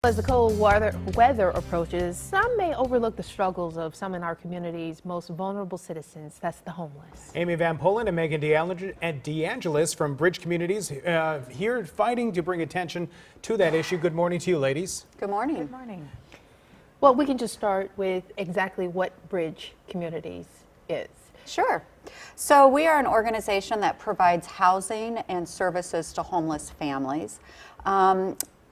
As the cold weather approaches, some may overlook the struggles of some in our community's most vulnerable citizens. That's the homeless. Amy Van Polen and Megan DeAngelis from Bridge Communities here fighting to bring attention to that issue. Good morning to you, ladies. Good morning. Good morning. Well, we can just start with exactly what Bridge Communities is. Sure. So we are an organization that provides housing and services to homeless families.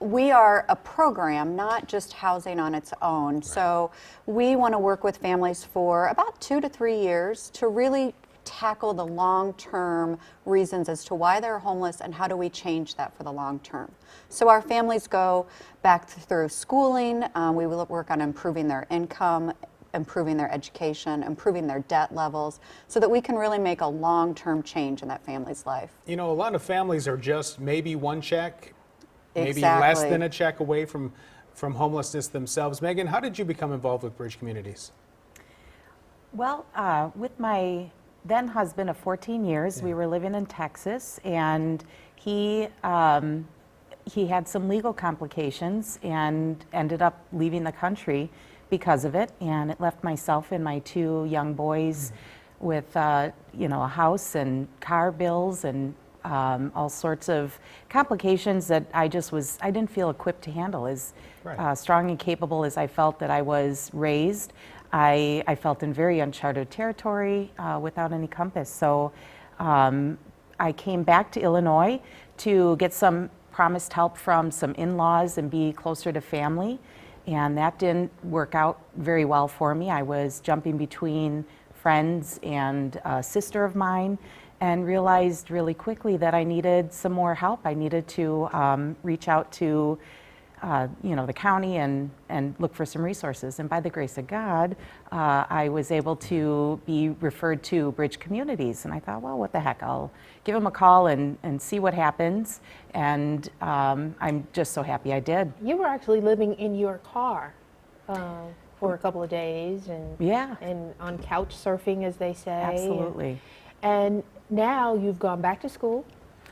We are a program, not just housing on its own. So we want to work with families for about 2 to 3 years to really tackle the long-term reasons as to why they're homeless and how do we change that for the long term. So our families go back through schooling. We will work on improving their income, improving their education, improving their debt levels, so that we can really make a long-term change in that family's life. You know, a lot of families are just maybe one check, maybe Exactly. less than a check away from homelessness themselves. Megan, how did you become involved with Bridge Communities? Well, with my then husband of 14 years, we were living in Texas, and he had some legal complications and ended up leaving the country because of it, and it left myself and my 2 young boys with a house and car bills and all sorts of complications that I didn't feel equipped to handle. As strong and capable as I felt that I was raised, I felt in very uncharted territory without any compass. So I came back to Illinois to get some promised help from some in-laws and be closer to family. And that didn't work out very well for me. I was jumping between friends and a sister of mine, and realized really quickly that I needed some more help. I needed to reach out to the county and look for some resources. And by the grace of God, I was able to be referred to Bridge Communities. And I thought, well, what the heck, I'll give them a call and see what happens. And I'm just so happy I did. You were actually living in your car for a couple of days and on couch surfing, as they say. Absolutely. And now you've gone back to school.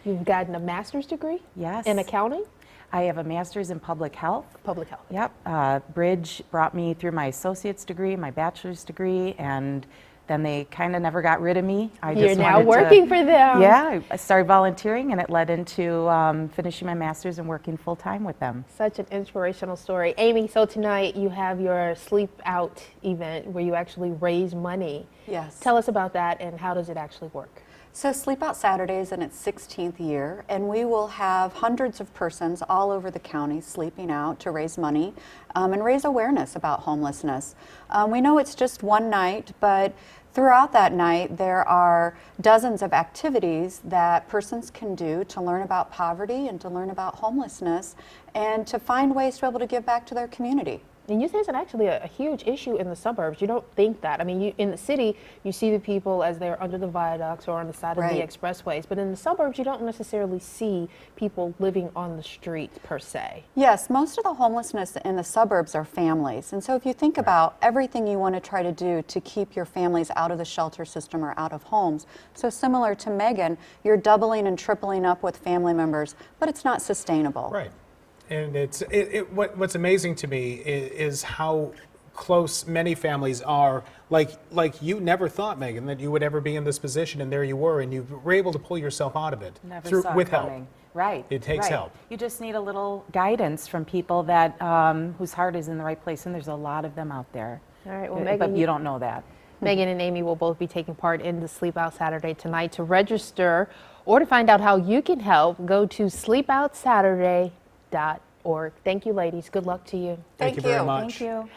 You've gotten a master's degree in accounting. I have a master's in public health. Public health. Yep. Bridge brought me through my associate's degree, my bachelor's degree, and then they kind of never got rid of me. You're now working for them. Yeah, I started volunteering, and it led into finishing my master's and working full time with them. Such an inspirational story. Amy, so tonight you have your Sleep Out event where you actually raise money. Yes. Tell us about that and how does it actually work? So Sleep Out Saturday is in its 16th year, and we will have hundreds of persons all over the county sleeping out to raise money and raise awareness about homelessness. We know it's just one night, but throughout that night there are dozens of activities that persons can do to learn about poverty and to learn about homelessness and to find ways to be able to give back to their community. And you say it's actually a huge issue in the suburbs. You don't think that. I mean, in the city, you see the people as they're under the viaducts or on the side of the expressways. But in the suburbs, you don't necessarily see people living on the streets per se. Yes, most of the homelessness in the suburbs are families. And so if you think about everything you want to try to do to keep your families out of the shelter system or out of homes, so similar to Megan, you're doubling and tripling up with family members, but it's not sustainable. Right. And what's amazing to me is how close many families are. Like you never thought, Megan, that you would ever be in this position, and there you were, and you were able to pull yourself out of it with help. Right. It takes help. You just need a little guidance from people that whose heart is in the right place, and there's a lot of them out there. All right. Well, Megan, but you don't know that. Megan and Amy will both be taking part in the Sleep Out Saturday tonight. To register or to find out how you can help, go to sleepoutsaturday.org. Thank you, ladies. Good luck to you. Thank you very much. Thank you.